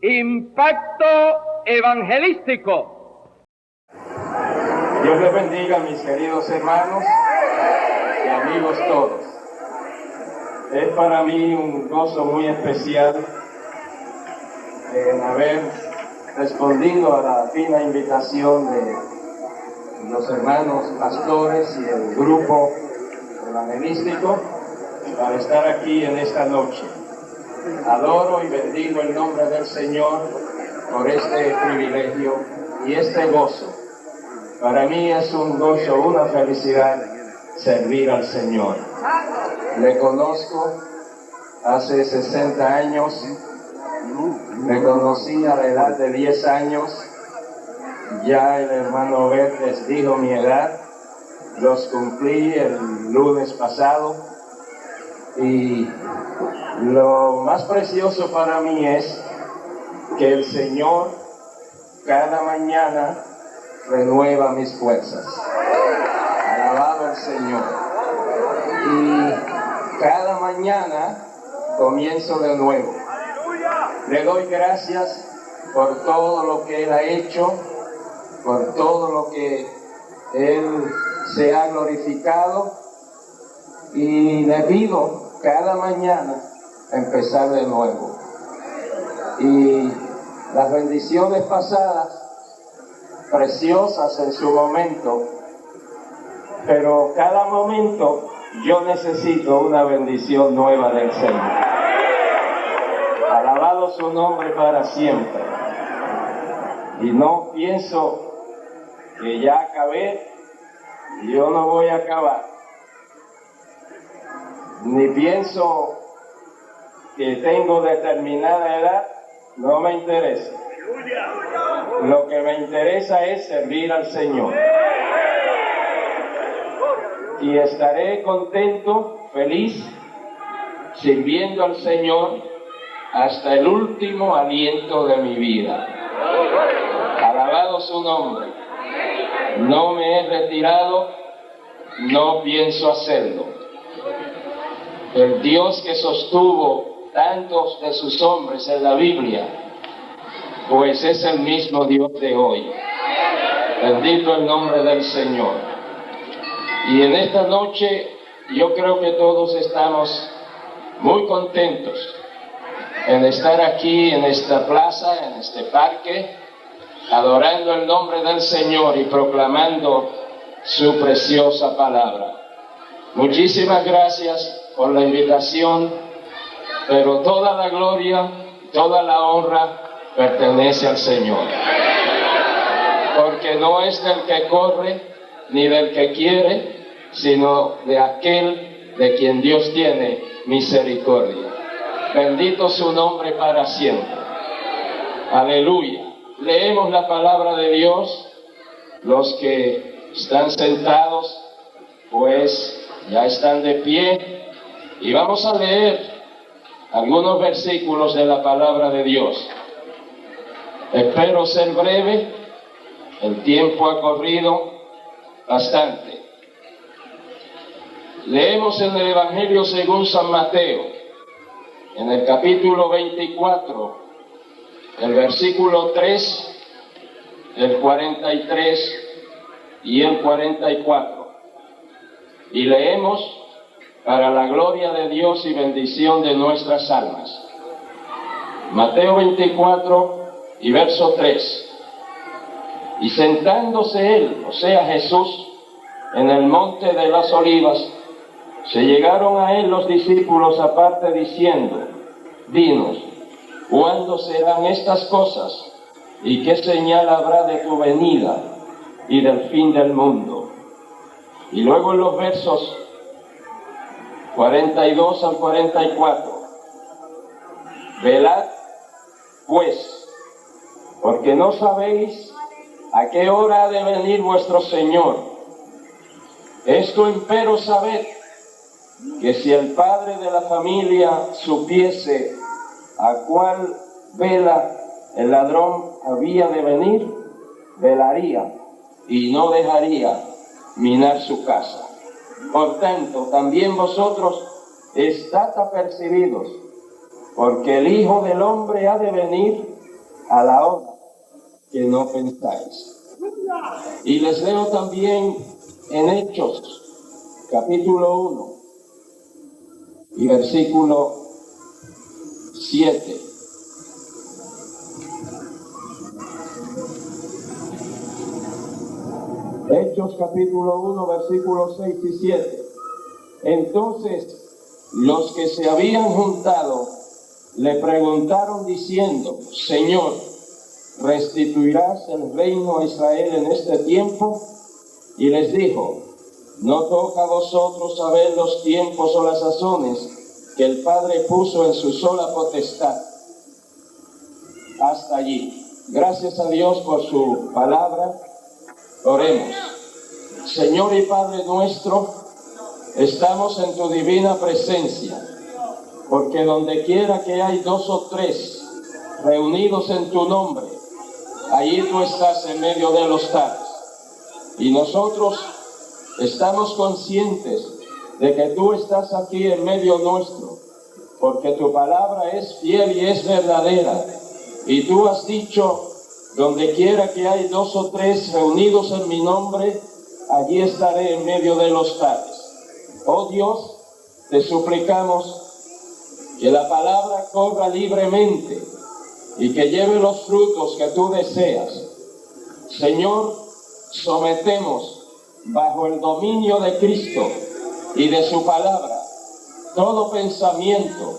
Impacto evangelístico. Dios les bendiga, mis queridos hermanos y amigos todos. Es para mí un gozo muy especial en haber respondido a la fina invitación de los hermanos pastores y el grupo evangelístico para estar aquí en esta noche. Adoro y bendigo el nombre del Señor por este privilegio y este gozo. Para mí es un gozo, una felicidad servir al Señor. Le conozco hace 60 años, me conocí a la edad de 10 años, ya el hermano Bert les dijo mi edad, los cumplí el lunes pasado y lo más precioso para mí es que el Señor cada mañana renueva mis fuerzas. Alabado el Señor. Y cada mañana comienzo de nuevo. Le doy gracias por todo lo que Él ha hecho, por todo lo que Él se ha glorificado, y le pido cada mañana empezar de nuevo. Y las bendiciones pasadas, preciosas en su momento, pero cada momento yo necesito una bendición nueva del Señor. Alabado su nombre para siempre. Y no pienso que ya acabé, y yo no voy a acabar. Ni pienso que tengo determinada edad, no me interesa. Lo que me interesa es servir al Señor. Y estaré contento, feliz, sirviendo al Señor hasta el último aliento de mi vida. Alabado su nombre. No me he retirado, no pienso hacerlo. El Dios que sostuvo tantos de sus hombres en la Biblia, pues es el mismo Dios de hoy. Bendito el nombre del Señor. Y en esta noche yo creo que todos estamos muy contentos en estar aquí en esta plaza, en este parque, adorando el nombre del Señor y proclamando su preciosa palabra. Muchísimas gracias por la invitación, pero toda la gloria, toda la honra pertenece al Señor. Porque no es del que corre, ni del que quiere, sino de aquel de quien Dios tiene misericordia. Bendito su nombre para siempre. Aleluya. Leemos la palabra de Dios. Los que están sentados, pues ya están de pie. Y vamos a leer algunos versículos de la palabra de Dios. Espero ser breve. El tiempo ha corrido bastante. Leemos en el Evangelio según San Mateo, en el capítulo 24, el versículo 3, el 43 y el 44. Y leemos para la gloria de Dios y bendición de nuestras almas. Mateo 24 y verso 3. Y sentándose él, o sea Jesús, en el monte de las olivas, se llegaron a él los discípulos aparte diciendo: Dinos, ¿cuándo serán estas cosas? ¿Y qué señal habrá de tu venida y del fin del mundo? Y luego en los versos 42 al 44. Velad, pues, porque no sabéis a qué hora ha de venir vuestro Señor. Esto empero sabed, que si el padre de la familia supiese a cuál vela el ladrón había de venir, velaría y no dejaría minar su casa. Por tanto, también vosotros estad apercibidos, porque el Hijo del Hombre ha de venir a la hora que no pensáis. Y les leo también en Hechos, capítulo 1 y versículo 7. Hechos capítulo 1, versículos 6 y 7. Entonces los que se habían juntado le preguntaron diciendo: Señor, ¿restituirás el reino a Israel en este tiempo? Y les dijo: no toca a vosotros saber los tiempos o las sazones que el Padre puso en su sola potestad. Hasta allí. Gracias a Dios por su palabra. Oremos. Señor y Padre nuestro, estamos en tu divina presencia, porque donde quiera que hay dos o tres reunidos en tu nombre, allí tú estás en medio de los tales. Y nosotros estamos conscientes de que tú estás aquí en medio nuestro, porque tu palabra es fiel y es verdadera. Y tú has dicho: donde quiera que hay dos o tres reunidos en mi nombre, allí estaré en medio de los tales. Oh Dios, te suplicamos que la palabra corra libremente y que lleve los frutos que tú deseas. Señor, sometemos bajo el dominio de Cristo y de su palabra todo pensamiento,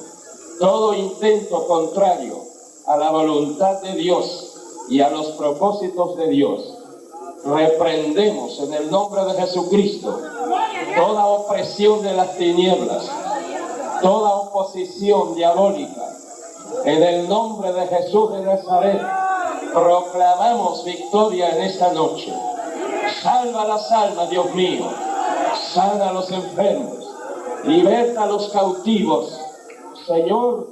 todo intento contrario a la voluntad de Dios y a los propósitos de Dios. Reprendemos en el nombre de Jesucristo toda opresión de las tinieblas, toda oposición diabólica. En el nombre de Jesús de Nazaret proclamamos victoria en esta noche. Salva las almas, Dios mío. Sana a los enfermos. Liberta a los cautivos. Señor,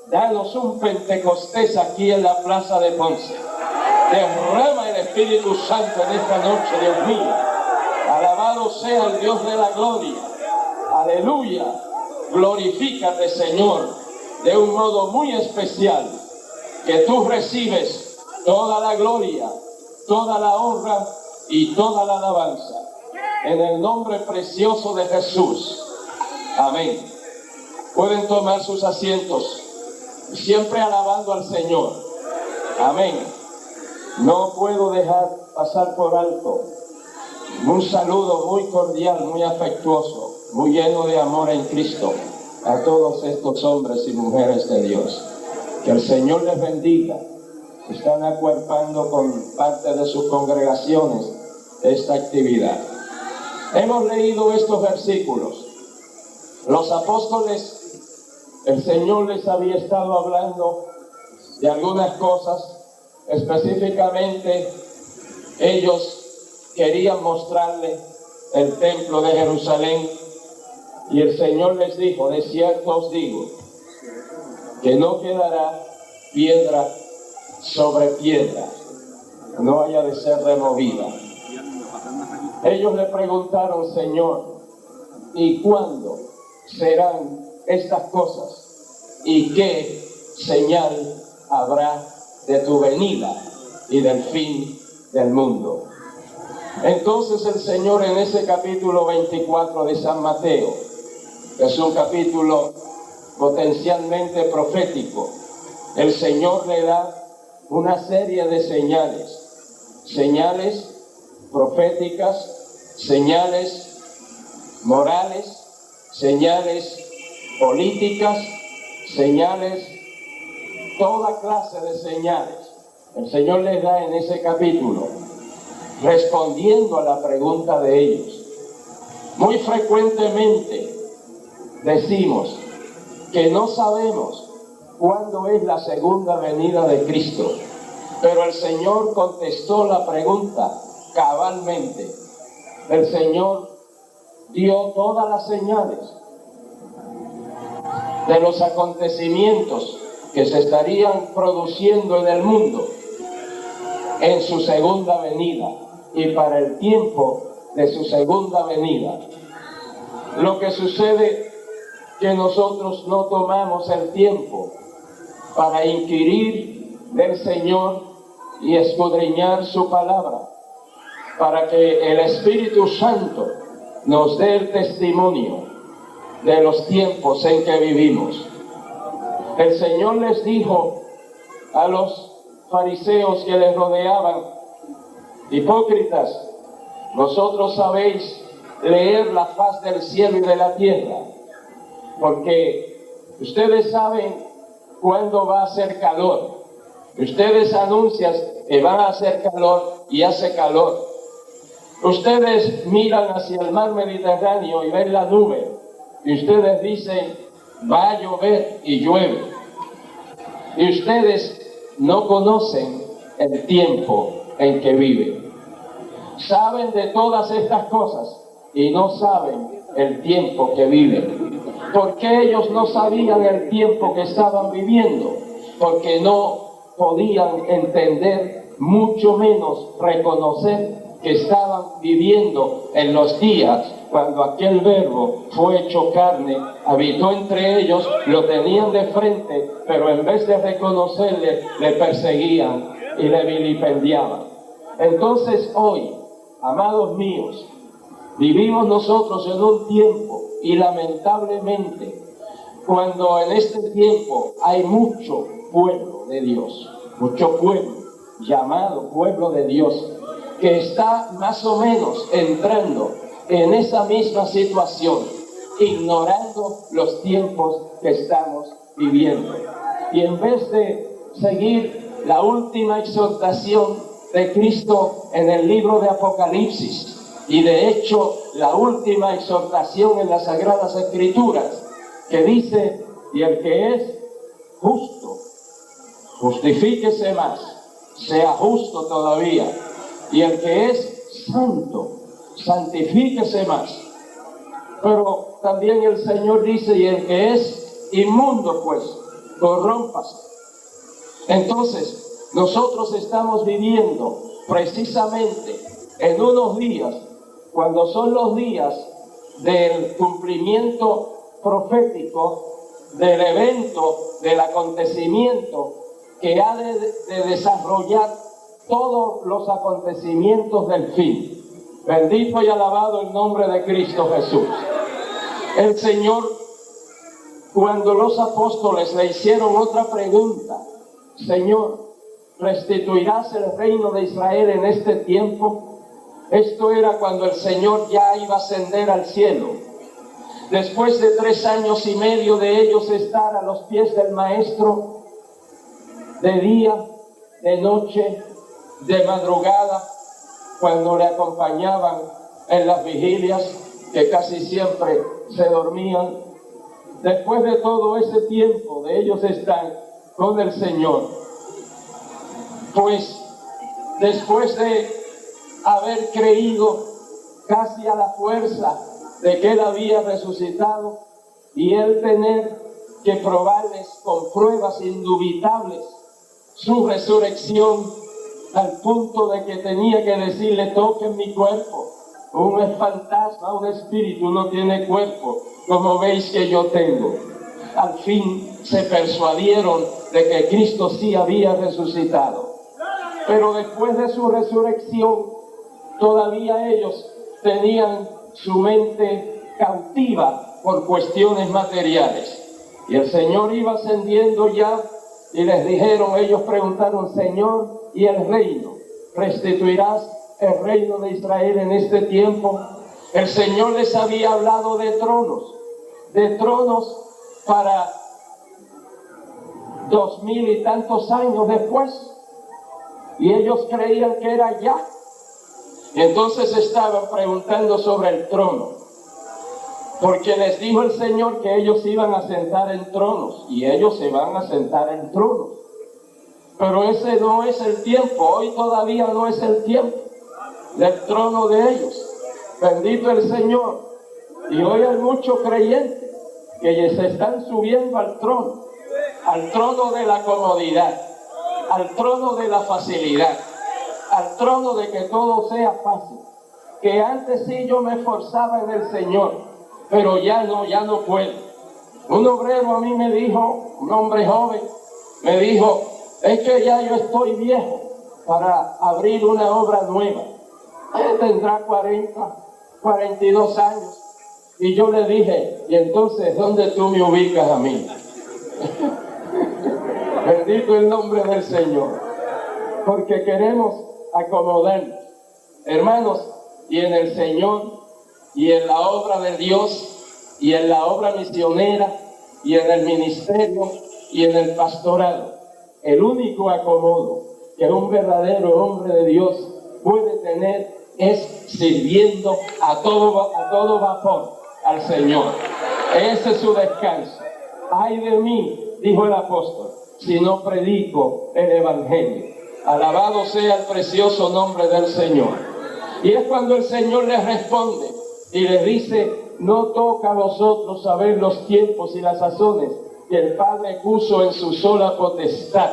danos un Pentecostés aquí en la plaza de Ponce. Derrama el Espíritu Santo en esta noche, Dios mío. Alabado sea el Dios de la gloria. Aleluya. Glorifícate, Señor, de un modo muy especial, que tú recibes toda la gloria, toda la honra y toda la alabanza. En el nombre precioso de Jesús. Amén. Pueden tomar sus asientos, siempre alabando al Señor. Amén. No puedo dejar pasar por alto un saludo muy cordial, muy afectuoso, muy lleno de amor en Cristo a todos estos hombres y mujeres de Dios. Que el Señor les bendiga. Están acuerpando con parte de sus congregaciones esta actividad. Hemos leído estos versículos. Los apóstoles, el Señor les había estado hablando de algunas cosas. Específicamente, ellos querían mostrarle el templo de Jerusalén, y el Señor les dijo: de cierto os digo que no quedará piedra sobre piedra, no haya de ser removida. Ellos le preguntaron: Señor, ¿y cuándo serán estas cosas? ¿Y qué señal habrá de tu venida y del fin del mundo? Entonces el Señor, en ese capítulo 24 de San Mateo, que es un capítulo potencialmente profético, el Señor le da una serie de señales proféticas, señales morales, señales políticas, señales, toda clase de señales. El Señor les da en ese capítulo, respondiendo a la pregunta de ellos. Muy frecuentemente decimos que no sabemos cuándo es la segunda venida de Cristo, pero el Señor contestó la pregunta cabalmente. El Señor dio todas las señales de los acontecimientos que se estarían produciendo en el mundo en su segunda venida y para el tiempo de su segunda venida. Lo que sucede que nosotros no tomamos el tiempo para inquirir del Señor y escudriñar su palabra, para que el Espíritu Santo nos dé el testimonio de los tiempos en que vivimos. El Señor les dijo a los fariseos que les rodeaban: hipócritas, vosotros sabéis leer la faz del cielo y de la tierra, porque ustedes saben cuándo va a hacer calor. Ustedes anuncian que va a hacer calor y hace calor. Ustedes miran hacia el mar Mediterráneo y ven la nube, y ustedes dicen: va a llover, y llueve. Y ustedes no conocen el tiempo en que viven. Saben de todas estas cosas y no saben el tiempo que viven. ¿Por qué ellos no sabían el tiempo que estaban viviendo? Porque no podían entender, mucho menos reconocer que estaban viviendo en los días cuando aquel Verbo fue hecho carne, habitó entre ellos, lo tenían de frente, pero en vez de reconocerle, le perseguían y le vilipendiaban. Entonces hoy, amados míos, vivimos nosotros en un tiempo, y lamentablemente, cuando en este tiempo hay mucho pueblo de Dios, mucho pueblo, llamado pueblo de Dios, que está más o menos entrando en esa misma situación, ignorando los tiempos que estamos viviendo. Y en vez de seguir la última exhortación de Cristo en el libro de Apocalipsis, y de hecho la última exhortación en las Sagradas Escrituras, que dice: y el que es justo, justifíquese más, sea justo todavía, y el que es santo, santifíquese más. Pero también el Señor dice: y el que es inmundo, pues, corrómpase. Entonces, nosotros estamos viviendo precisamente en unos días, cuando son los días del cumplimiento profético, del evento, del acontecimiento que ha de desarrollar todos los acontecimientos del fin. Bendito y alabado el nombre de Cristo Jesús. El Señor, cuando los apóstoles le hicieron otra pregunta: Señor, ¿restituirás el reino de Israel en este tiempo? Esto era cuando el Señor ya iba a ascender al cielo. Después de 3 años y medio de ellos estar a los pies del Maestro, de día, de noche, de madrugada, cuando le acompañaban en las vigilias, que casi siempre se dormían. Después de todo ese tiempo de ellos estar con el Señor, pues después de haber creído casi a la fuerza de que Él había resucitado, y Él tener que probarles con pruebas indubitables su resurrección, al punto de que tenía que decirle: toquen mi cuerpo. Un fantasma, un espíritu no tiene cuerpo, como veis que yo tengo. Al fin se persuadieron de que Cristo sí había resucitado. Pero después de su resurrección, todavía ellos tenían su mente cautiva por cuestiones materiales. Y el Señor iba ascendiendo ya, y les dijeron, ellos preguntaron: Señor, ¿y el reino? ¿Restituirás el reino de Israel en este tiempo? El Señor les había hablado de tronos para 2000 y tantos años después, y ellos creían que era ya. Entonces estaban preguntando sobre el trono, porque les dijo el Señor que ellos iban a sentar en tronos, y ellos se van a sentar en tronos. Pero ese no es el tiempo, hoy todavía no es el tiempo del trono de ellos. Bendito el Señor. Y hoy hay muchos creyentes que se están subiendo al trono de la comodidad, al trono de la facilidad, al trono de que todo sea fácil. Que antes sí yo me esforzaba en el Señor, pero ya no puedo. Un obrero a mí me dijo, un hombre joven, me dijo: es que ya yo estoy viejo para abrir una obra nueva. Tendrá 40, 42 años. Y yo le dije, y entonces, ¿dónde tú me ubicas a mí? Bendito el nombre del Señor. Porque queremos acomodarnos, hermanos, y en el Señor, y en la obra de Dios, y en la obra misionera, y en el ministerio, y en el pastorado. El único acomodo que un verdadero hombre de Dios puede tener es sirviendo a todo vapor al Señor. Ese es su descanso. Ay de mí, dijo el apóstol, si no predico el Evangelio. Alabado sea el precioso nombre del Señor. Y es cuando el Señor les responde y les dice, no toca a vosotros saber los tiempos y las sazones que el Padre puso en su sola potestad.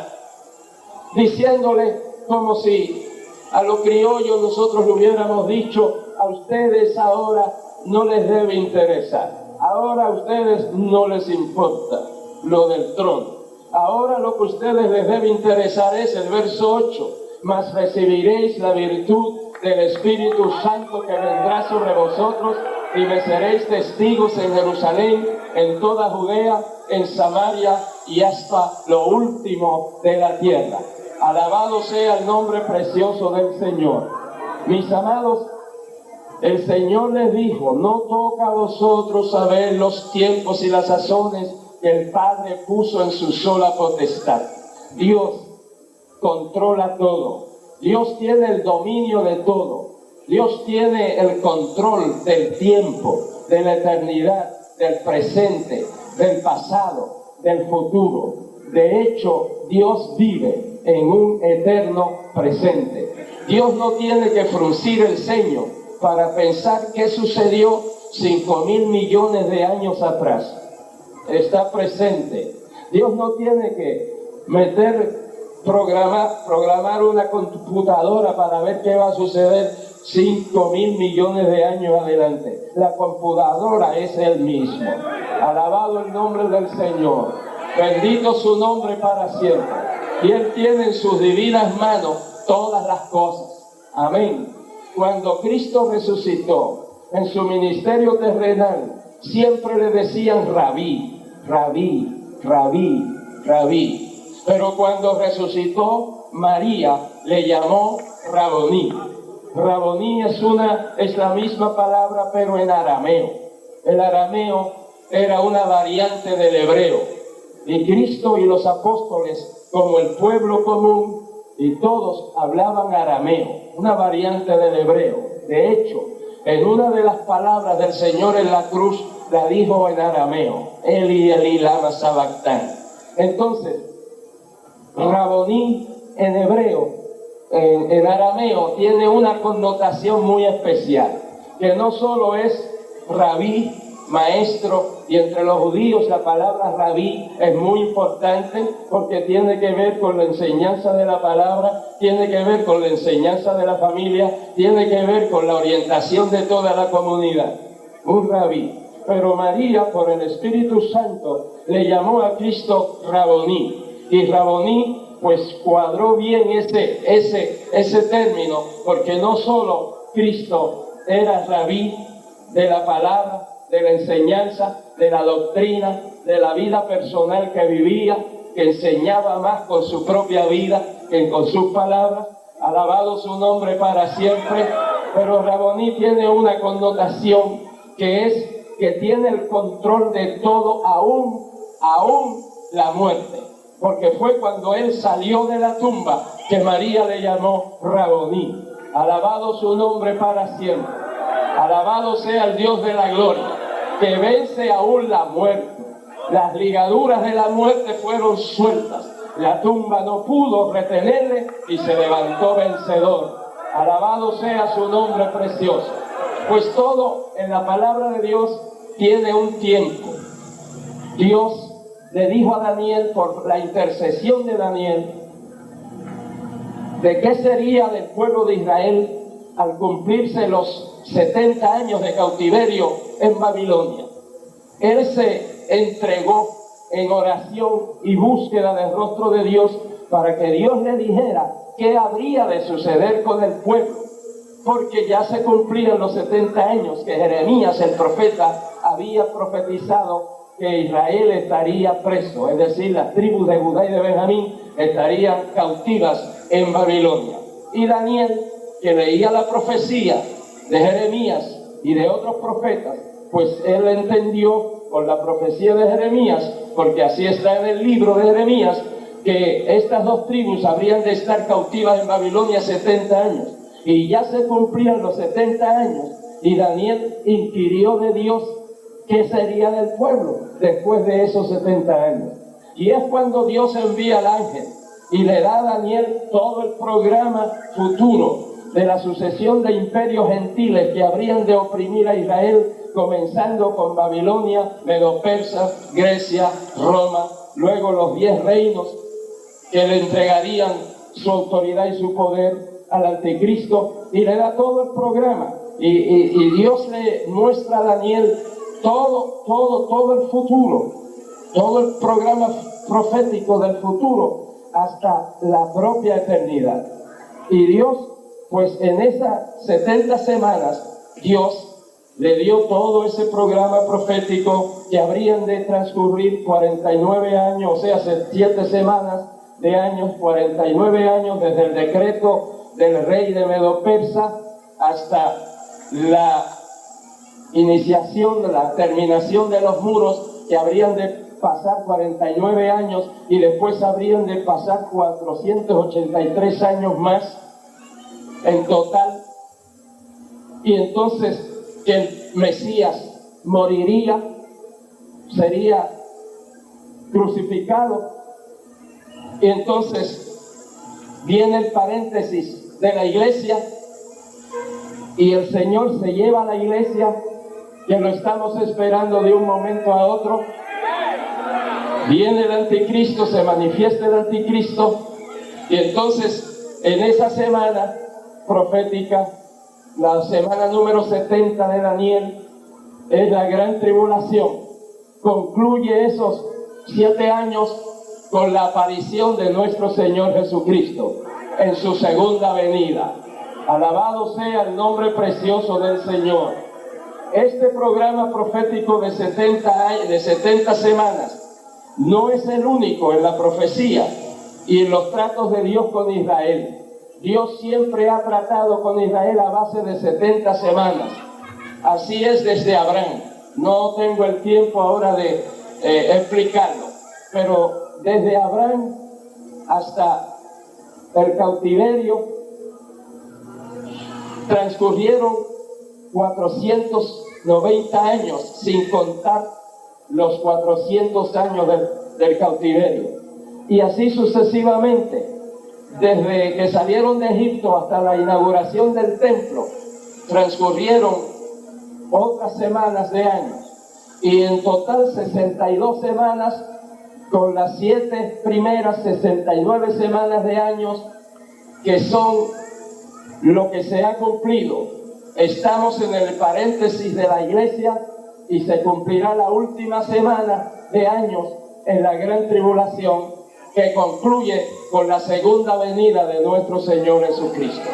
Diciéndole como si a los criollos nosotros le hubiéramos dicho, a ustedes ahora no les debe interesar. Ahora a ustedes no les importa lo del trono. Ahora lo que a ustedes les debe interesar es el verso 8. Mas recibiréis la virtud del Espíritu Santo que vendrá sobre vosotros y me seréis testigos en Jerusalén, en toda Judea, en Samaria y hasta lo último de la tierra. Alabado sea el nombre precioso del Señor. Mis amados, el Señor les dijo, no toca a vosotros saber los tiempos y las sazones que el Padre puso en su sola potestad. Dios controla todo. Dios tiene el dominio de todo. Dios tiene el control del tiempo, de la eternidad, del presente, del pasado, del futuro. De hecho, Dios vive en un eterno presente. Dios no tiene que fruncir el ceño para pensar qué sucedió 5,000 millones de años atrás. Está presente. Dios no tiene que programar una computadora para ver qué va a suceder 5,000 millones de años adelante. La computadora es Él mismo. Alabado el nombre del Señor. Bendito su nombre para siempre. Y Él tiene en sus divinas manos todas las cosas. Amén. Cuando Cristo resucitó en su ministerio terrenal, siempre le decían Rabí, Rabí, Rabí, Rabí. Pero cuando resucitó, María le llamó Raboní. Raboní es la misma palabra, pero en arameo. El arameo era una variante del hebreo. Y Cristo y los apóstoles, como el pueblo común, y todos hablaban arameo, una variante del hebreo. De hecho, en una de las palabras del Señor en la cruz, la dijo en arameo, Eli, Eli, lama sabactán. Entonces, Raboní en hebreo, en arameo, tiene una connotación muy especial, que no solo es rabí, maestro, y entre los judíos la palabra rabí es muy importante porque tiene que ver con la enseñanza de la palabra, tiene que ver con la enseñanza de la familia, tiene que ver con la orientación de toda la comunidad. Un rabí. Pero María, por el Espíritu Santo, le llamó a Cristo Raboní. Y Raboní, pues cuadró bien ese término, porque no solo Cristo era rabí de la palabra, de la enseñanza, de la doctrina, de la vida personal que vivía, que enseñaba más con su propia vida que con sus palabras. Alabado su nombre para siempre. Pero Raboní tiene una connotación que tiene el control de todo, aún la muerte. Porque fue cuando él salió de la tumba que María le llamó Raboní. Alabado su nombre para siempre. Alabado sea el Dios de la gloria, que vence aún la muerte. Las ligaduras de la muerte fueron sueltas. La tumba no pudo retenerle y se levantó vencedor. Alabado sea su nombre precioso. Pues todo en la palabra de Dios tiene un tiempo. Dios le dijo a Daniel, por la intercesión de Daniel, de qué sería del pueblo de Israel al cumplirse los 70 años de cautiverio en Babilonia. Él se entregó en oración y búsqueda del rostro de Dios para que Dios le dijera qué habría de suceder con el pueblo, porque ya se cumplían los 70 años que Jeremías, el profeta, había profetizado que Israel estaría preso, es decir, las tribus de Judá y de Benjamín estarían cautivas en Babilonia. Y Daniel, que leía la profecía de Jeremías y de otros profetas, pues él entendió con la profecía de Jeremías, porque así está en el libro de Jeremías, que estas dos tribus habrían de estar cautivas en Babilonia 70 años. Y ya se cumplían los 70 años, y Daniel inquirió de Dios qué sería del pueblo después de esos 70 años. Y es cuando Dios envía al ángel y le da a Daniel todo el programa futuro de la sucesión de imperios gentiles que habrían de oprimir a Israel, comenzando con Babilonia, Medo-Persa, Grecia, Roma, luego los 10 reinos que le entregarían su autoridad y su poder al anticristo, y le da todo el programa. Y Dios le muestra a Daniel todo el futuro, todo el programa profético del futuro hasta la propia eternidad. Y Dios, pues en esas 70 semanas, Dios le dio todo ese programa profético que habrían de transcurrir 49 años, o sea, 7 semanas de años, 49 años desde el decreto del rey de Medo-Persa hasta la iniciación, de la terminación de los muros, que habrían de pasar 49 años y después habrían de pasar 483 años más en total. Y entonces que el Mesías moriría, sería crucificado, y entonces viene el paréntesis de la iglesia, y el Señor se lleva a la iglesia, que lo estamos esperando de un momento a otro. Viene el anticristo, se manifiesta el anticristo, y entonces en esa semana profética, la semana número 70 de Daniel, es la gran tribulación. Concluye esos 7 años con la aparición de nuestro Señor Jesucristo en su segunda venida. Alabado sea el nombre precioso del Señor. Este programa profético de 70 semanas no es el único en la profecía y en los tratos de Dios con Israel. Dios siempre ha tratado con Israel a base de 70 semanas. Así es desde Abraham. No tengo el tiempo ahora de explicarlo, pero desde Abraham hasta el cautiverio transcurrieron 490 años, sin contar los 400 años del cautiverio. Y así sucesivamente, desde que salieron de Egipto hasta la inauguración del templo, transcurrieron otras semanas de años. Y en total 62 semanas, con las 7 primeras 69 semanas de años, que son lo que se ha cumplido. Estamos en el paréntesis de la iglesia y se cumplirá la última semana de años en la gran tribulación, que concluye con la segunda venida de nuestro Señor Jesucristo.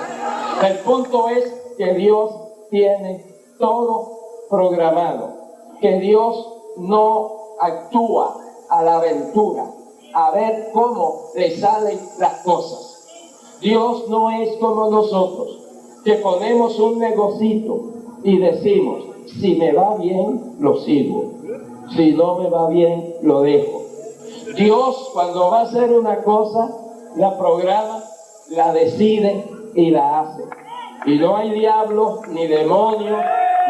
El punto es que Dios tiene todo programado, que Dios no actúa a la aventura, a ver cómo le salen las cosas. Dios no es como nosotros, que ponemos un negocito y decimos, si me va bien, lo sigo, si no me va bien, lo dejo. Dios, cuando va a hacer una cosa, la programa, la decide y la hace. Y no hay diablos, ni demonios,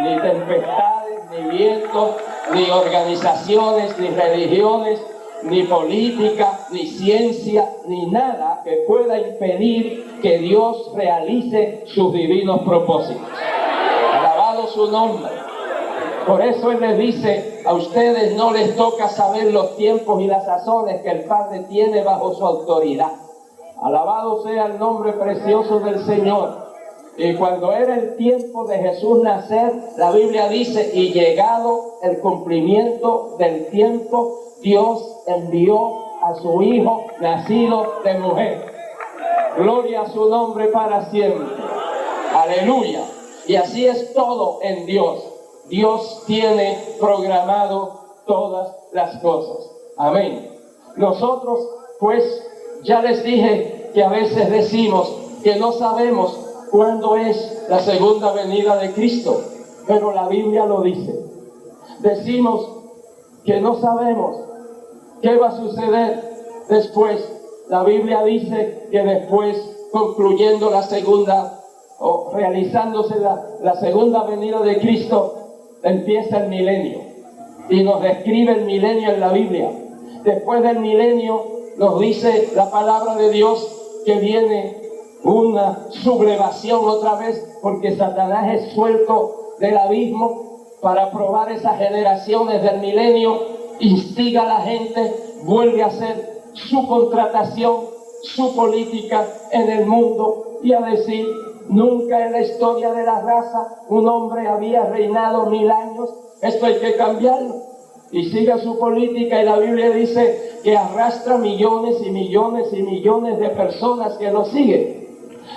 ni tempestades, ni vientos, ni organizaciones, ni religiones, ni política, ni ciencia, ni nada que pueda impedir que Dios realice sus divinos propósitos. Alabado su nombre. Por eso Él les dice, a ustedes no les toca saber los tiempos y las sazones que el Padre tiene bajo su autoridad. Alabado sea el nombre precioso del Señor. Y cuando era el tiempo de Jesús nacer, la Biblia dice, y llegado el cumplimiento del tiempo, Dios envió a su Hijo nacido de mujer. Gloria a su nombre para siempre. Aleluya. Y así es todo en Dios. Dios tiene programado todas las cosas. Amén. Nosotros, pues, ya les dije que a veces decimos que no sabemos cuándo es la segunda venida de Cristo, pero la Biblia lo dice. Decimos que no sabemos qué va a suceder después. La Biblia dice que después, concluyendo la segunda, o realizándose la segunda venida de Cristo, empieza el milenio. Y nos describe el milenio en la Biblia. Después del milenio nos dice la palabra de Dios que viene una sublevación otra vez, porque Satanás es suelto del abismo para probar esas generaciones del milenio, instiga a la gente, vuelve a hacer su contratación, su política en el mundo y a decir: nunca en la historia de la raza un hombre había reinado 1000 años, esto hay que cambiarlo. Y sigue su política, y la Biblia dice que arrastra millones y millones y millones de personas que lo siguen.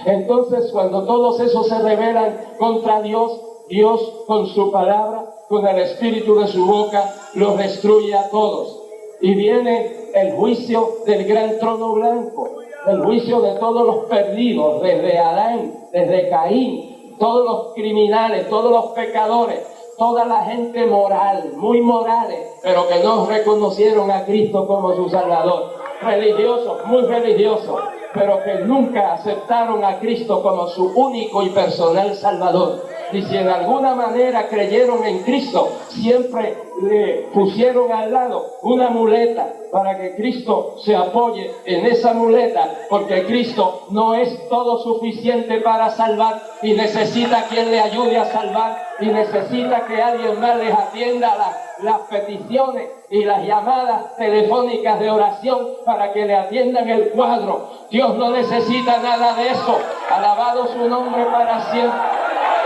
Entonces, cuando todos esos se rebelan contra Dios, Dios con su palabra, con el espíritu de su boca, los destruye a todos. Y viene el juicio del gran trono blanco, el juicio de todos los perdidos, desde Adán, desde Caín, todos los criminales, todos los pecadores, toda la gente moral, muy morales, pero que no reconocieron a Cristo como su Salvador. Religiosos, muy religiosos, pero que nunca aceptaron a Cristo como su único y personal Salvador. Y si en alguna manera creyeron en Cristo, siempre le pusieron al lado una muleta para que Cristo se apoye en esa muleta, porque Cristo no es todo suficiente para salvar y necesita quien le ayude a salvar, y necesita que alguien más les atienda las peticiones y las llamadas telefónicas de oración para que le atiendan el cuadro. Dios no necesita nada de eso. Alabado su nombre para siempre.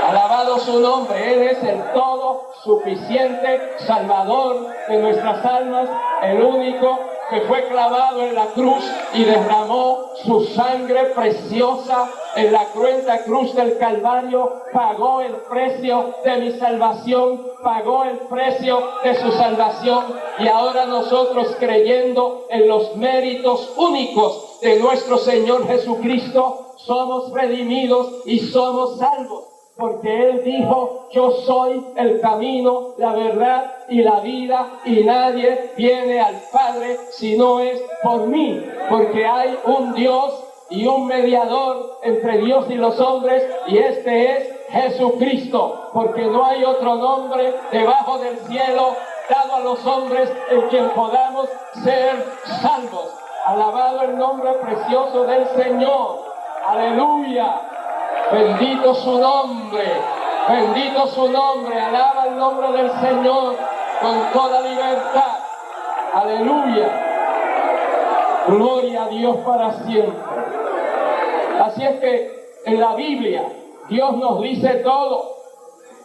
Alabado su nombre. Él es el todo suficiente Salvador de nuestras almas, el único que fue clavado en la cruz y derramó su sangre preciosa en la cruenta cruz del Calvario, pagó el precio de mi salvación, pagó el precio de su salvación, y ahora nosotros, creyendo en los méritos únicos de nuestro Señor Jesucristo, somos redimidos y somos salvos. Porque Él dijo: yo soy el camino, la verdad y la vida, y nadie viene al Padre si no es por mí. Porque hay un Dios y un mediador entre Dios y los hombres, y este es Jesucristo. Porque no hay otro nombre debajo del cielo dado a los hombres en quien podamos ser salvos. Alabado el nombre precioso del Señor. Aleluya. Bendito su nombre, bendito su nombre, alaba el nombre del Señor con toda libertad. Aleluya, gloria a Dios para siempre. Así es que en la Biblia Dios nos dice todo.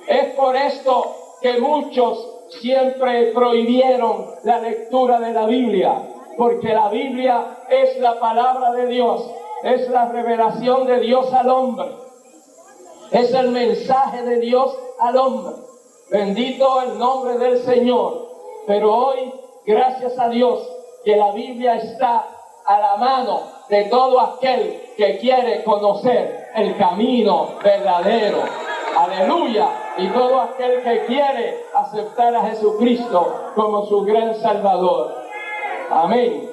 Es por esto que muchos siempre prohibieron la lectura de la Biblia, porque la Biblia es la palabra de Dios, es la revelación de Dios al hombre. Es el mensaje de Dios al hombre. Bendito el nombre del Señor. Pero hoy, gracias a Dios, que la Biblia está a la mano de todo aquel que quiere conocer el camino verdadero. Aleluya. Y todo aquel que quiere aceptar a Jesucristo como su gran Salvador. Amén.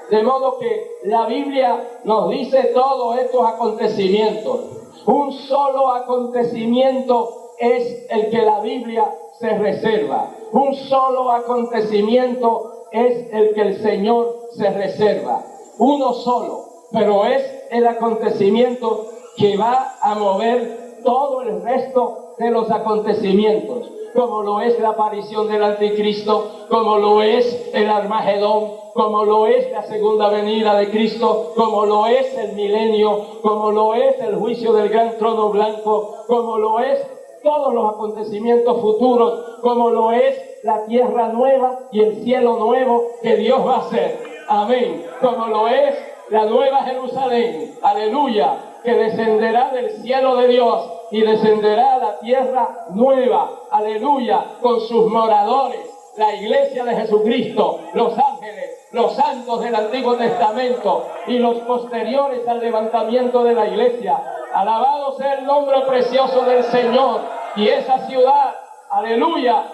De modo que la Biblia nos dice todos estos acontecimientos. Un solo acontecimiento es el que la Biblia se reserva. Un solo acontecimiento es el que el Señor se reserva. Uno solo, pero es el acontecimiento que va a mover todo el resto de los acontecimientos, como lo es la aparición del Anticristo, como lo es el Armagedón, como lo es la segunda venida de Cristo, como lo es el milenio, como lo es el juicio del gran trono blanco, como lo es todos los acontecimientos futuros, como lo es la tierra nueva y el cielo nuevo que Dios va a hacer. amén, como lo es la nueva Jerusalén, aleluya, que descenderá del cielo de Dios y descenderá a la tierra nueva, aleluya, con sus moradores, la iglesia de Jesucristo, los ángeles, los santos del Antiguo Testamento y los posteriores al levantamiento de la iglesia. Alabado sea el nombre precioso del Señor. Y esa ciudad, aleluya,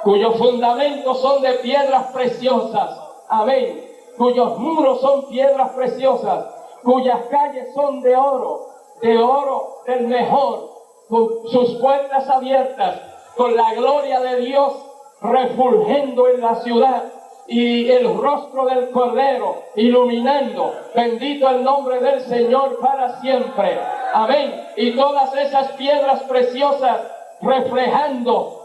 cuyos fundamentos son de piedras preciosas, amén, cuyos muros son piedras preciosas, cuyas calles son de oro del mejor, con sus puertas abiertas, con la gloria de Dios refulgiendo en la ciudad y el rostro del Cordero iluminando. Bendito el nombre del Señor para siempre, amén. Y todas esas piedras preciosas reflejando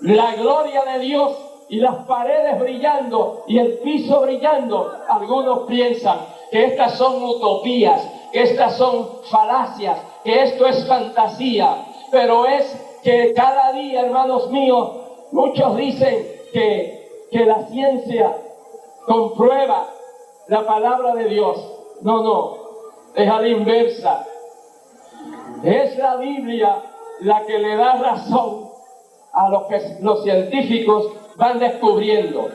la gloria de Dios y las paredes brillando y el piso brillando. Algunos piensan que estas son utopías, que estas son falacias, que esto es fantasía, pero es que cada día, hermanos míos, muchos dicen que la ciencia comprueba la palabra de Dios. No, es a la inversa. Es la Biblia la que le da razón a lo que los científicos van descubriendo.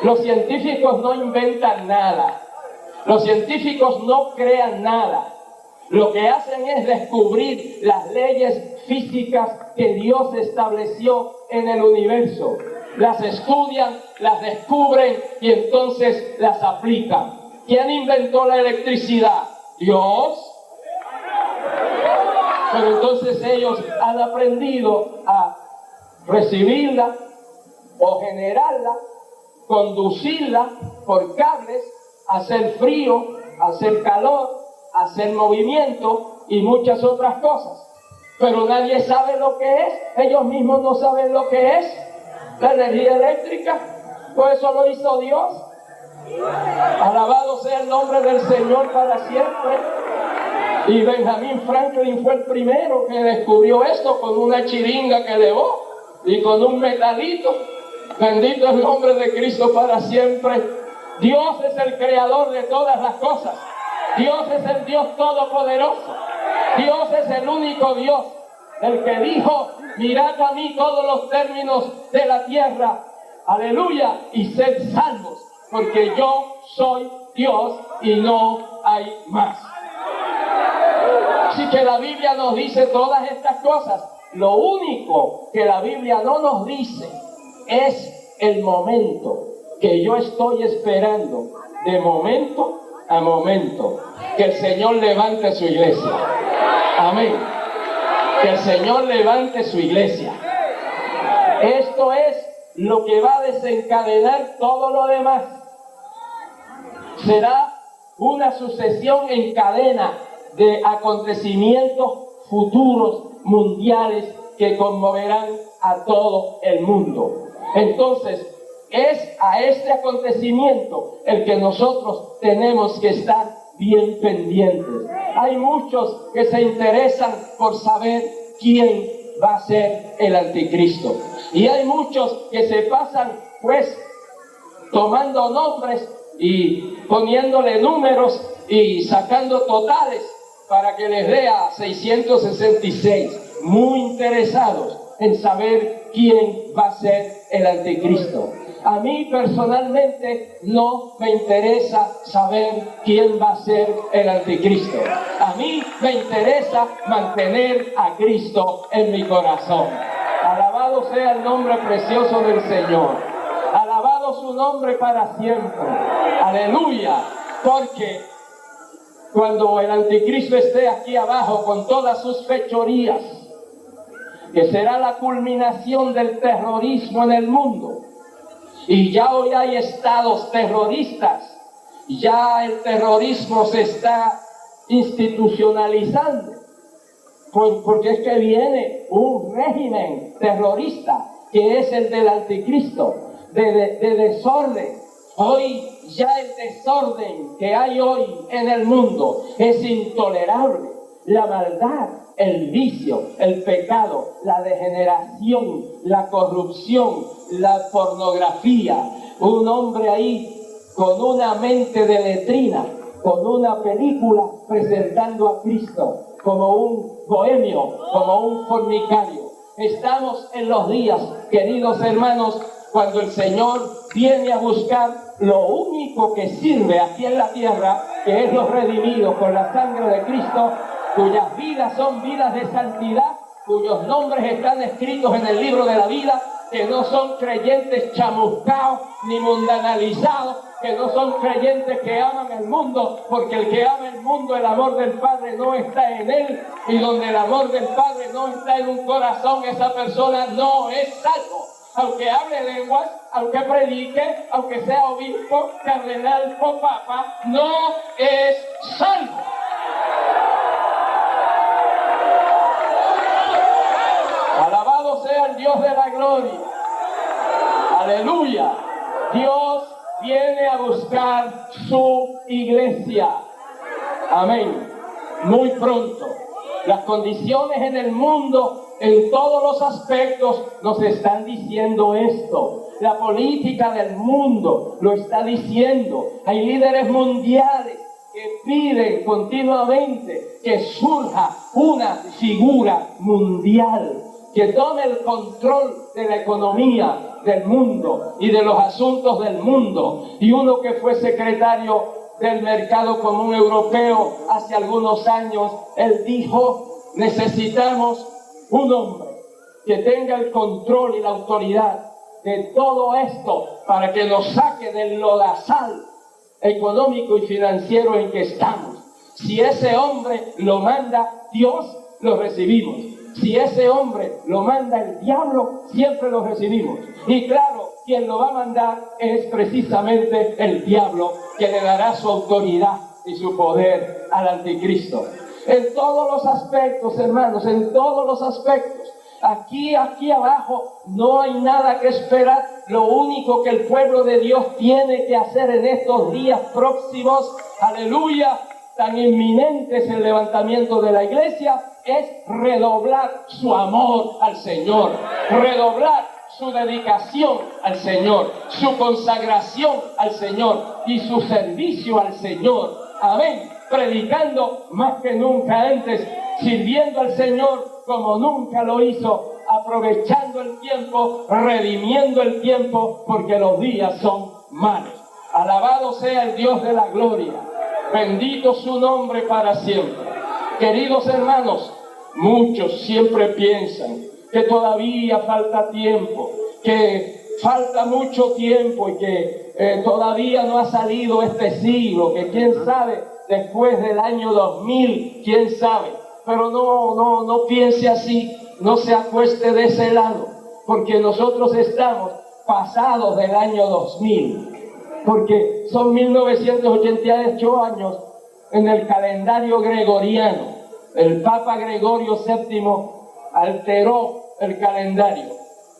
Los científicos no inventan nada. Los científicos no crean nada. Lo que hacen es descubrir las leyes físicas que Dios estableció en el universo. Las estudian, las descubren y entonces las aplican. ¿Quién inventó la electricidad? Dios. Pero entonces ellos han aprendido a recibirla o generarla, conducirla por cables, hacer frío, hacer calor, hacer movimiento y muchas otras cosas. Pero nadie sabe lo que es. Ellos mismos no saben lo que es la energía eléctrica. Pues eso lo hizo Dios. Alabado sea el nombre del Señor para siempre. Y Benjamin Franklin fue el primero que descubrió esto con una chiringa que elevó y con un metalito. Bendito el nombre de Cristo para siempre. Dios es el creador de todas las cosas. Dios es el Dios todopoderoso. Dios es el único Dios, el que dijo: mirad a mí todos los términos de la tierra, aleluya, y sed salvos, porque yo soy Dios y no hay más. Así que la Biblia nos dice todas estas cosas. Lo único que la Biblia no nos dice es el momento que yo estoy esperando, de momento a momento, que el Señor levante su iglesia. Amén. Que el Señor levante su iglesia. Esto es lo que va a desencadenar todo lo demás. Será una sucesión en cadena de acontecimientos futuros mundiales que conmoverán a todo el mundo. Entonces, es a este acontecimiento el que nosotros tenemos que estar bien pendientes. Hay muchos que se interesan por saber quién va a ser el anticristo. Y hay muchos que se pasan, pues, tomando nombres y poniéndole números y sacando totales para que les dé a 666. Muy interesados en saber quién va a ser el anticristo. A mí personalmente no me interesa saber quién va a ser el anticristo. A mí me interesa mantener a Cristo en mi corazón. Alabado sea el nombre precioso del Señor. Alabado su nombre para siempre. Aleluya. Porque cuando el anticristo esté aquí abajo con todas sus fechorías, que será la culminación del terrorismo en el mundo, y ya hoy hay estados terroristas, ya el terrorismo se está institucionalizando, porque es que viene un régimen terrorista que es el del anticristo, de desorden. Hoy ya el desorden que hay hoy en el mundo es intolerable. La maldad, el vicio, el pecado, la degeneración, la corrupción, la pornografía. Un hombre ahí con una mente de letrina, con una película presentando a Cristo como un bohemio, como un fornicario. Estamos en los días, queridos hermanos, cuando el Señor viene a buscar lo único que sirve aquí en la tierra, que es los redimidos con la sangre de Cristo, cuyas vidas son vidas de santidad, cuyos nombres están escritos en el libro de la vida, que no son creyentes chamuscados ni mundanalizados, que no son creyentes que aman el mundo, porque el que ama el mundo, el amor del Padre no está en él, y donde el amor del Padre no está en un corazón, esa persona no es salvo. Aunque hable lenguas, aunque predique, aunque sea obispo, cardenal o papa, no es salvo. Alabado sea el Dios de la gloria. Aleluya. Dios viene a buscar su iglesia. Amén. Muy pronto. Las condiciones en el mundo, en todos los aspectos, nos están diciendo esto. La política del mundo lo está diciendo. Hay líderes mundiales que piden continuamente que surja una figura mundial que tome el control de la economía del mundo y de los asuntos del mundo. Y uno que fue secretario del Mercado Común Europeo hace algunos años, él dijo: necesitamos un hombre que tenga el control y la autoridad de todo esto para que nos saque del lodazal económico y financiero en que estamos. Si ese hombre lo manda Dios, lo recibimos. Si ese hombre lo manda el diablo, siempre lo recibimos. Y claro, quien lo va a mandar es precisamente el diablo, que le dará su autoridad y su poder al anticristo. En todos los aspectos, hermanos, en todos los aspectos. Aquí abajo no hay nada que esperar. Lo único que el pueblo de Dios tiene que hacer en estos días próximos, aleluya, tan inminente es el levantamiento de la iglesia, es redoblar su amor al Señor, redoblar su dedicación al Señor, su consagración al Señor y su servicio al Señor. Amén. Predicando más que nunca antes, sirviendo al Señor como nunca lo hizo, aprovechando el tiempo, redimiendo el tiempo, porque los días son malos. Alabado sea el Dios de la gloria. Bendito su nombre para siempre. Queridos hermanos, muchos siempre piensan que todavía falta tiempo, que falta mucho tiempo y que todavía no ha salido este siglo, que quién sabe, después del año 2000, quién sabe. Pero no piense así, no se acueste de ese lado, porque nosotros estamos pasados del año 2000. Porque son 1988 años en el calendario gregoriano. El Papa Gregorio VII alteró el calendario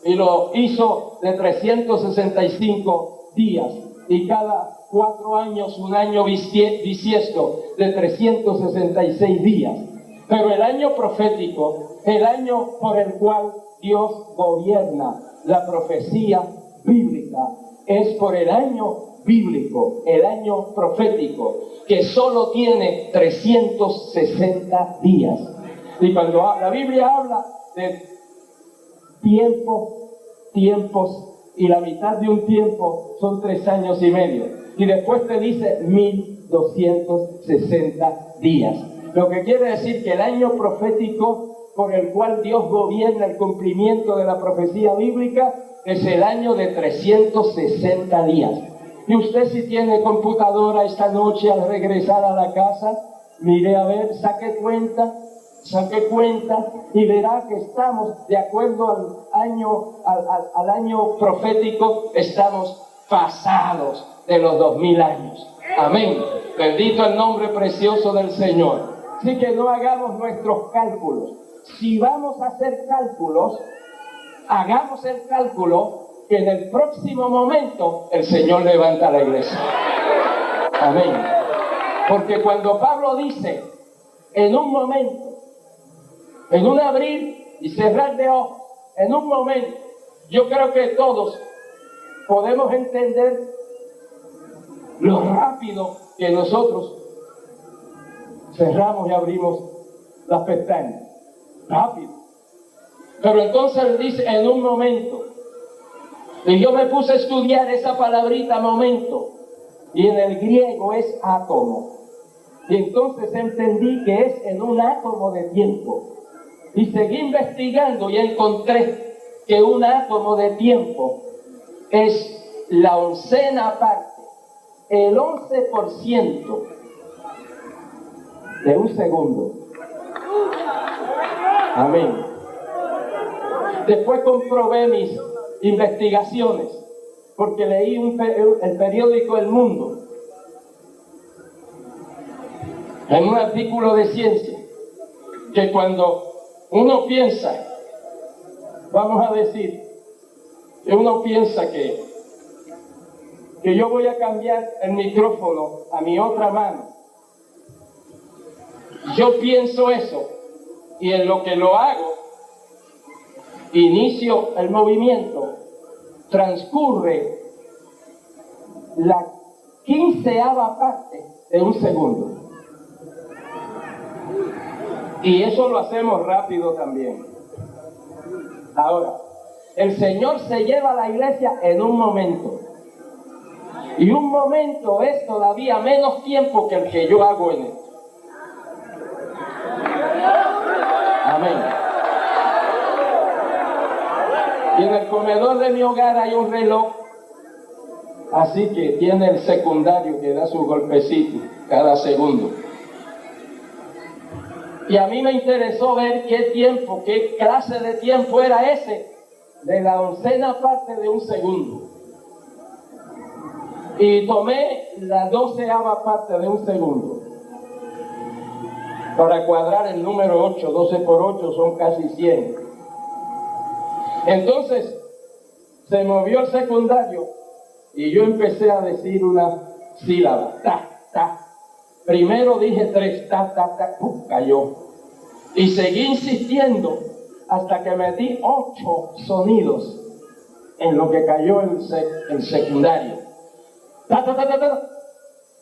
y lo hizo de 365 días. Y cada 4 años un año bisiesto de 366 días. Pero el año profético, el año por el cual Dios gobierna la profecía bíblica, es por el año bíblico, el año profético, que solo tiene 360 días. Y cuando la Biblia habla de tiempos, y la mitad de un tiempo son 3 años y medio, y después te dice 1260 días. Lo que quiere decir que el año profético por el cual Dios gobierna el cumplimiento de la profecía bíblica es el año de 360 días. Y usted, si tiene computadora esta noche al regresar a la casa, mire a ver, saque cuenta y verá que estamos, de acuerdo al año profético, estamos pasados de los 2000 años. Amén. Bendito el nombre precioso del Señor. Así que no hagamos nuestros cálculos. Si vamos a hacer cálculos, hagamos el cálculo que en el próximo momento el Señor levanta la iglesia. Amén. Porque cuando Pablo dice, en un momento, en un abrir y cerrar de ojos, en un momento, yo creo que todos podemos entender lo rápido que nosotros cerramos y abrimos las pestañas. Rápido. Pero entonces él dice, en un momento. Y yo me puse a estudiar esa palabrita momento. Y en el griego es átomo. Y entonces entendí que es en un átomo de tiempo. Y seguí investigando y encontré que un átomo de tiempo es la oncena parte, el 11% de un segundo. Amén. Después comprobé mis investigaciones, porque leí el periódico El Mundo, en un artículo de ciencia, que cuando uno piensa, vamos a decir, que uno piensa que yo voy a cambiar el micrófono a mi otra mano, yo pienso eso, y en lo que lo hago, inicio el movimiento, transcurre la 15ª parte de un segundo. Y eso lo hacemos rápido también. Ahora, el Señor se lleva a la iglesia en un momento. Y un momento es todavía menos tiempo que el que yo hago en esto. Amén. Y en el comedor de mi hogar hay un reloj, así que tiene el secundario que da su golpecito cada segundo. Y a mí me interesó ver qué tiempo, qué clase de tiempo era ese, de la oncena parte de un segundo. Y tomé la 12ª parte de un segundo. Para cuadrar el número 8, 12 por 8 son casi 100. Entonces, se movió el secundario y yo empecé a decir una sílaba, ta, ta. Primero dije 3, ta, ta, ta, ¡pum!, cayó. Y seguí insistiendo hasta que metí 8 sonidos en lo que cayó el secundario. Ta, ta, ta, ta, ta.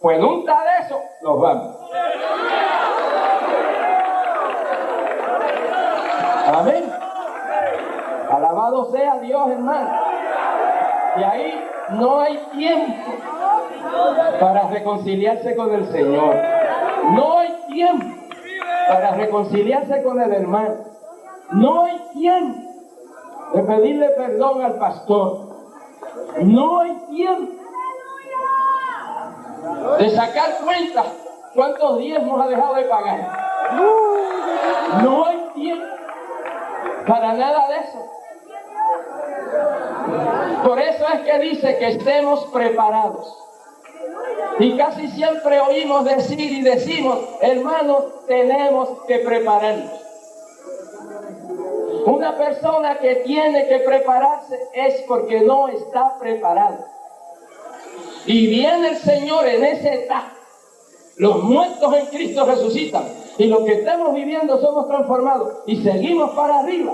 Pues en un ta de eso, nos vamos. Amén. Alabado sea Dios, hermano. Y ahí no hay tiempo para reconciliarse con el Señor. No hay tiempo para reconciliarse con el hermano. No hay tiempo de pedirle perdón al pastor. No hay tiempo de sacar cuenta cuántos diezmos ha dejado de pagar. No hay tiempo para nada de eso. Por eso es que dice que estemos preparados. Y casi siempre oímos decir y decimos, hermanos, tenemos que prepararnos. Una persona que tiene que prepararse es porque no está preparada. Y viene el Señor en esa etapa. Los muertos en Cristo resucitan. Y los que estamos viviendo somos transformados. Y seguimos para arriba.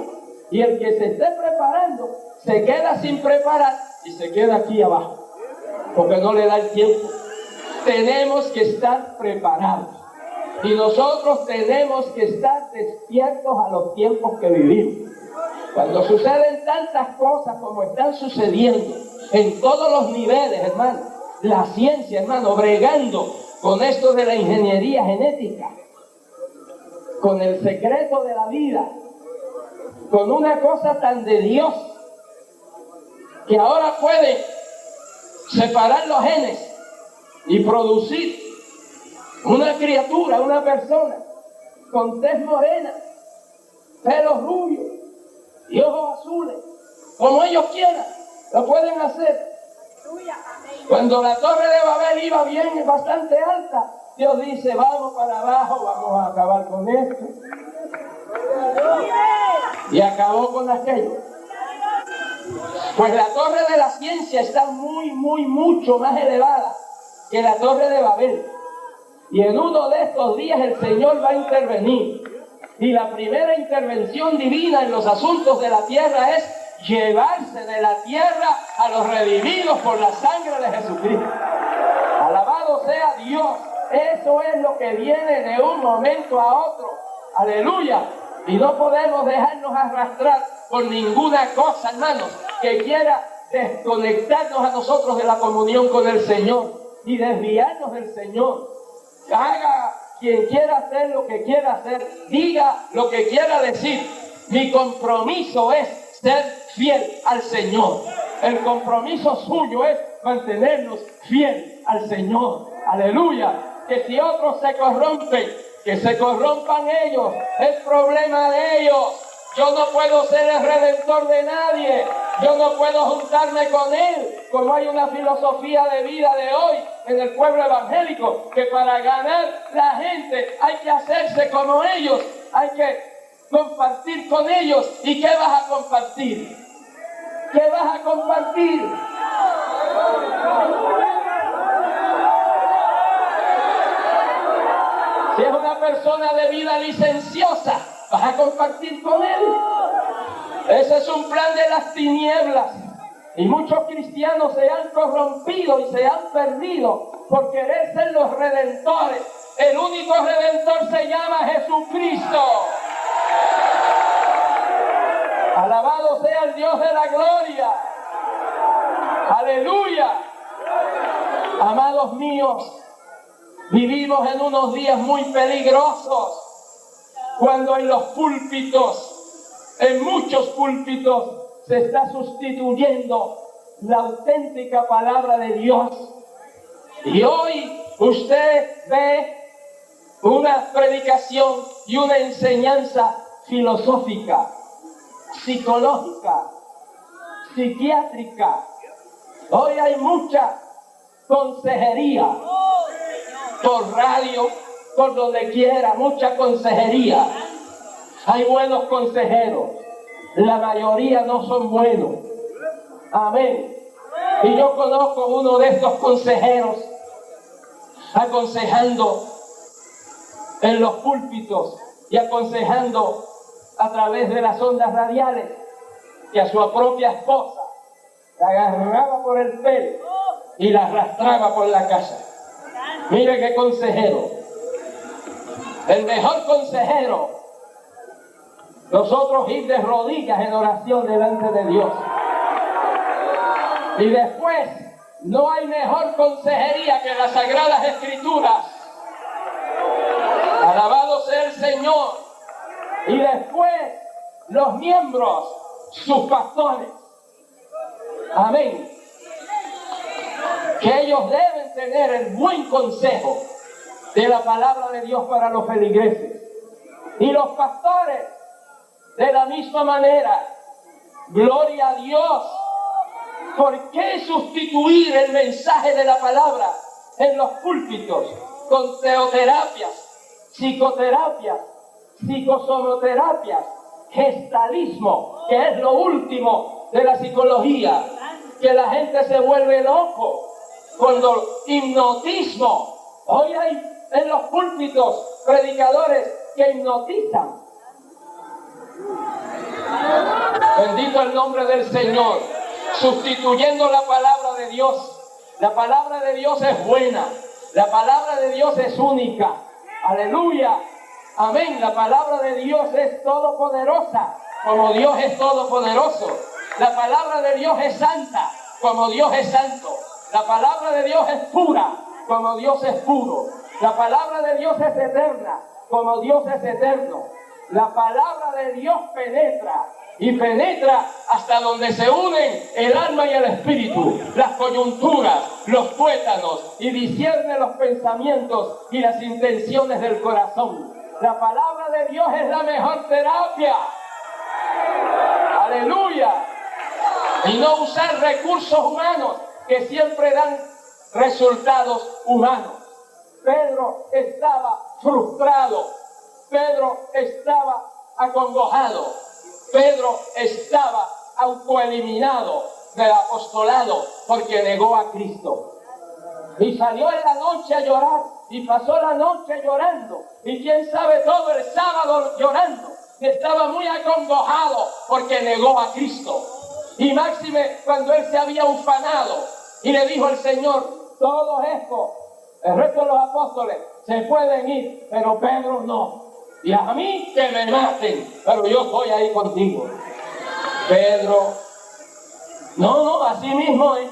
Y el que se esté preparando se queda sin preparar y se queda aquí abajo. Porque no le da el tiempo. Tenemos que estar preparados. Y nosotros tenemos que estar despiertos a los tiempos que vivimos. Cuando suceden tantas cosas como están sucediendo en todos los niveles, hermano, la ciencia, hermano, bregando con esto de la ingeniería genética, con el secreto de la vida, con una cosa tan de Dios, que ahora puede separar los genes y producir una criatura, una persona con tez morena, pelo rubio y ojos azules, como ellos quieran, lo pueden hacer. Cuando la torre de Babel iba bien, bastante alta, Dios dice, vamos para abajo, vamos a acabar con esto. Y acabó con aquello. Pues la torre de la ciencia está mucho más elevada que la torre de Babel. Y en uno de estos días el Señor va a intervenir. Y la primera intervención divina en los asuntos de la tierra es llevarse de la tierra a los redimidos por la sangre de Jesucristo. Alabado sea Dios. Eso es lo que viene de un momento a otro. Aleluya. Y no podemos dejarnos arrastrar por ninguna cosa, hermanos, que quiera desconectarnos a nosotros de la comunión con el Señor y desviarnos del Señor. Haga quien quiera hacer lo que quiera hacer, diga lo que quiera decir. Mi compromiso es ser fiel al Señor. El compromiso suyo es mantenernos fiel al Señor. Aleluya. Que si otros se corrompen, que se corrompan ellos, es problema de ellos. Yo no puedo ser el redentor de nadie. Yo no puedo juntarme con él. Como hay una filosofía de vida de hoy en el pueblo evangélico, que para ganar la gente hay que hacerse como ellos. Hay que compartir con ellos. ¿Y qué vas a compartir? ¿Qué vas a compartir? Si es una persona de vida licenciosa, vas a compartir con él. Ese es un plan de las tinieblas. Y muchos cristianos se han corrompido y se han perdido por querer ser los redentores. El único redentor se llama Jesucristo. Alabado sea el Dios de la gloria. Aleluya. Amados míos, vivimos en unos días muy peligrosos cuando en los púlpitos, en muchos púlpitos, se está sustituyendo la auténtica palabra de Dios. Y hoy usted ve una predicación y una enseñanza filosófica, psicológica, psiquiátrica. Hoy hay mucha consejería por radio, por donde quiera, mucha consejería. Hay buenos consejeros, la mayoría no son buenos. Amén. Y yo conozco uno de estos consejeros aconsejando en los púlpitos y aconsejando a través de las ondas radiales, que a su propia esposa la agarraba por el pelo y la arrastraba por la casa. Mire qué consejero. El mejor consejero. Nosotros ir de rodillas en oración delante de Dios. Y después, no hay mejor consejería que las Sagradas Escrituras. Alabado sea el Señor. Y después, los miembros, sus pastores. Amén. Que ellos deben tener el buen consejo de la palabra de Dios para los feligreses. Y los pastores, de la misma manera. Gloria a Dios. ¿Por qué sustituir el mensaje de la palabra en los púlpitos con teoterapias, psicoterapias, psicosomoterapias, gestalismo, que es lo último de la psicología, que la gente se vuelve loco, cuando hipnotismo? Hoy hay en los púlpitos predicadores que hipnotizan. Bendito el nombre del Señor. Sustituyendo la palabra de Dios. La palabra de Dios es buena. La palabra de Dios es única. Aleluya. Amén. La palabra de Dios es todopoderosa, como Dios es todopoderoso. La palabra de Dios es santa, como Dios es santo. La palabra de Dios es pura, como Dios es puro. La palabra de Dios es eterna, como Dios es eterno. La palabra de Dios penetra, y penetra hasta donde se unen el alma y el espíritu, las coyunturas, los tuétanos, y discierne los pensamientos y las intenciones del corazón. La palabra de Dios es la mejor terapia. Aleluya. Y no usar recursos humanos que siempre dan resultados humanos. Pedro estaba frustrado. Pedro estaba acongojado. Pedro estaba autoeliminado del apostolado porque negó a Cristo. Y salió en la noche a llorar y pasó la noche llorando. Y quién sabe todo el sábado llorando. Estaba muy acongojado porque negó a Cristo. Y máxime cuando él se había ufanado y le dijo al Señor: todo esto El resto de los apóstoles se pueden ir, pero Pedro no. Y a mí que me maten, pero yo estoy ahí contigo. Pedro, no, así mismo es.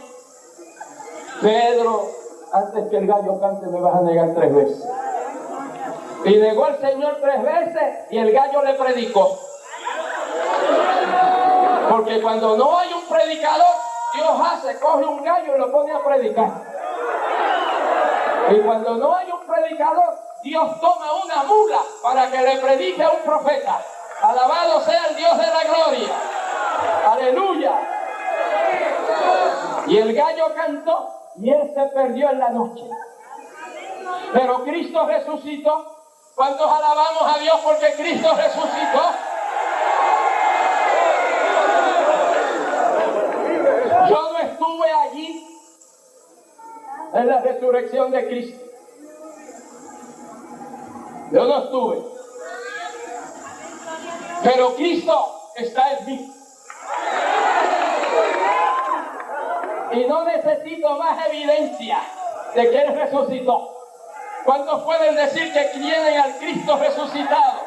Pedro, antes que el gallo cante me vas a negar 3 veces. Y negó al Señor 3 veces y el gallo le predicó. Porque cuando no hay un predicador, Dios coge un gallo y lo pone a predicar. Y cuando no hay un predicador, Dios toma una mula para que le predique a un profeta. Alabado sea el Dios de la gloria. Aleluya. Y el gallo cantó y él se perdió en la noche. Pero Cristo resucitó. ¿Cuántos alabamos a Dios porque Cristo resucitó? Yo no estuve allí en la resurrección de Cristo. Yo no estuve. Pero Cristo está en mí. Y no necesito más evidencia de que Él resucitó. ¿Cuántos pueden decir que tienen al Cristo resucitado?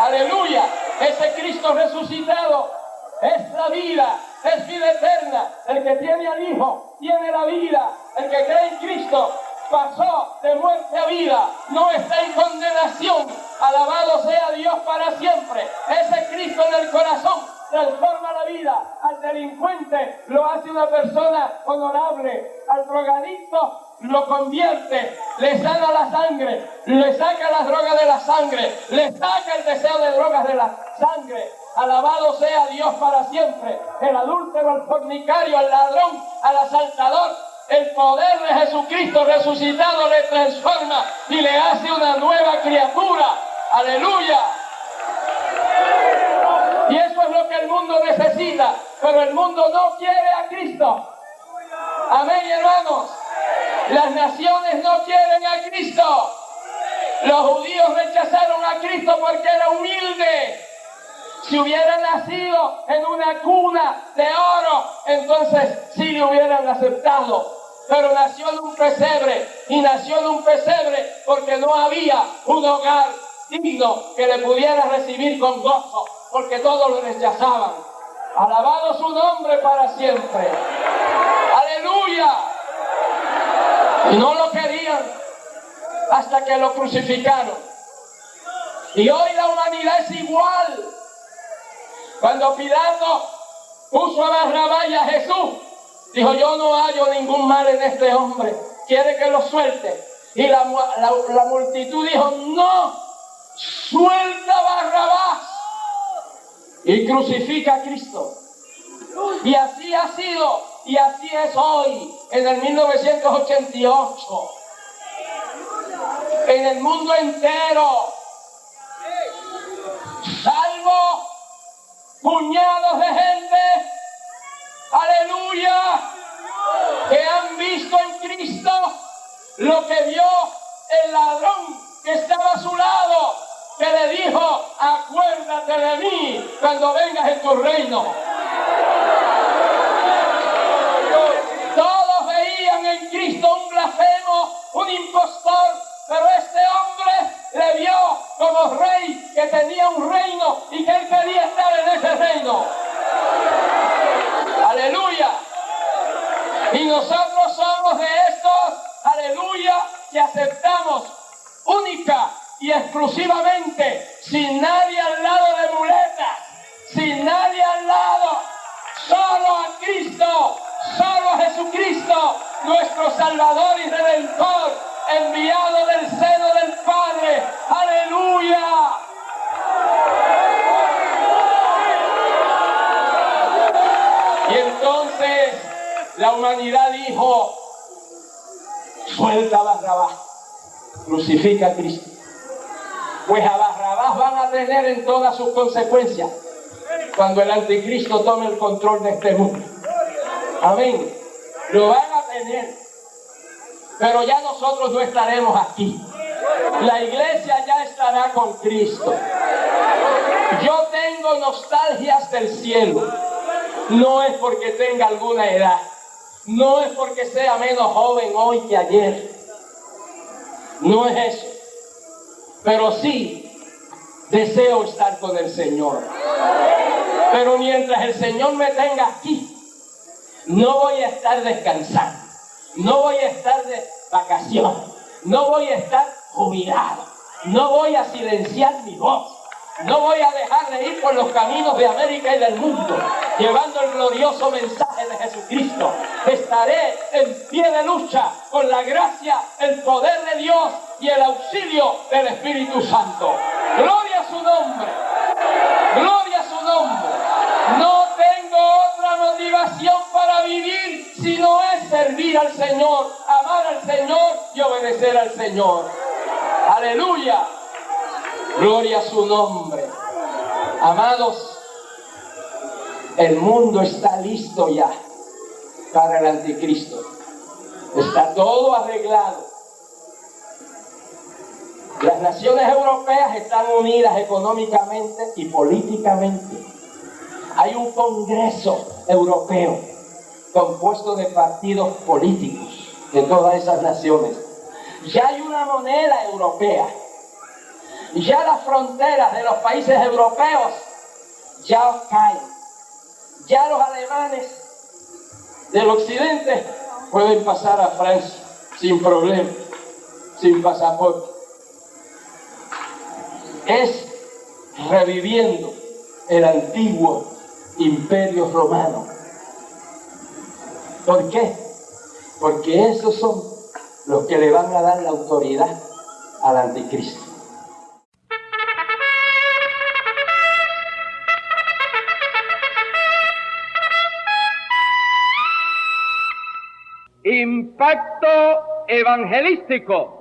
Aleluya. Ese Cristo resucitado es la vida, es vida eterna. El que tiene al Hijo tiene la vida. El que cree en Cristo pasó de muerte a vida, no está en condenación. Alabado sea Dios para siempre. Ese Cristo en el corazón transforma la vida. Al delincuente lo hace una persona honorable. Al drogadicto lo convierte, le sana la sangre, le saca las drogas de la sangre, le saca el deseo de drogas de la sangre. Alabado sea Dios para siempre. El adúltero, al fornicario, al ladrón, al asaltador, el poder de Jesucristo resucitado le transforma y le hace una nueva criatura. Aleluya. Y eso es lo que el mundo necesita, pero el mundo no quiere a Cristo. Amén, hermanos. Las naciones no quieren a Cristo. Los judíos rechazaron a Cristo porque era humilde. Si hubiera nacido en una cuna de oro, entonces sí le hubieran aceptado. Pero nació en un pesebre, y nació en un pesebre porque no había un hogar digno que le pudiera recibir con gozo, porque todos lo rechazaban. Alabado su nombre para siempre. Aleluya. Y no lo querían hasta que lo crucificaron. Y hoy la humanidad es igual. Cuando Pilato puso a Barrabás y a Jesús, dijo: yo no hallo ningún mal en este hombre, quiere que lo suelte. Y la multitud dijo: no, suelta a Barrabás y crucifica a Cristo. Y así ha sido, y así es hoy, en el 1988, en el mundo entero, salvo puñados de gente, aleluya, que han visto en Cristo lo que vio el ladrón que estaba a su lado, que le dijo: acuérdate de mí cuando vengas en tu reino. Todos veían en Cristo un blasfemo, un impostor, pero este hombre le vio como rey, que tenía un reino y que él quería estar en ese reino. Aleluya. Y nosotros somos de estos, aleluya, que aceptamos única y exclusivamente, sin nadie al lado de muletas, sin nadie al lado, solo a Cristo, solo a Jesucristo, nuestro Salvador y Redentor, enviado del seno del Padre. ¡Aleluya! Y entonces la humanidad dijo: suelta a Barrabás, crucifica a Cristo. Pues a Barrabás van a tener en todas sus consecuencias cuando el anticristo tome el control de este mundo. Amén. Lo van a tener. Pero ya nosotros no estaremos aquí. La iglesia ya estará con Cristo. Yo tengo nostalgias del cielo. No es porque tenga alguna edad. No es porque sea menos joven hoy que ayer. No es eso. Pero sí deseo estar con el Señor. Pero mientras el Señor me tenga aquí, no voy a estar descansando. No voy a estar de vacaciones. No voy a estar jubilado. No voy a silenciar mi voz. No voy a dejar de ir por los caminos de América y del mundo, llevando el glorioso mensaje de Jesucristo. Estaré en pie de lucha con la gracia, el poder de Dios y el auxilio del Espíritu Santo. ¡Gloria a su nombre! ¡Gloria a su nombre! No tengo otra motivación para vivir, sino es servir al Señor, amar al Señor y obedecer al Señor. ¡Aleluya! Gloria a su nombre. Amados, el mundo está listo ya para el anticristo. Está todo arreglado. Las naciones europeas están unidas económicamente y políticamente. Hay un Congreso europeo compuesto de partidos políticos de todas esas naciones. Ya hay una moneda europea. Ya las fronteras de los países europeos ya caen. Ya los alemanes del occidente pueden pasar a Francia sin problema, sin pasaporte. Es reviviendo el antiguo imperio romano. ¿Por qué? Porque esos son los que le van a dar la autoridad al anticristo. Impacto evangelístico.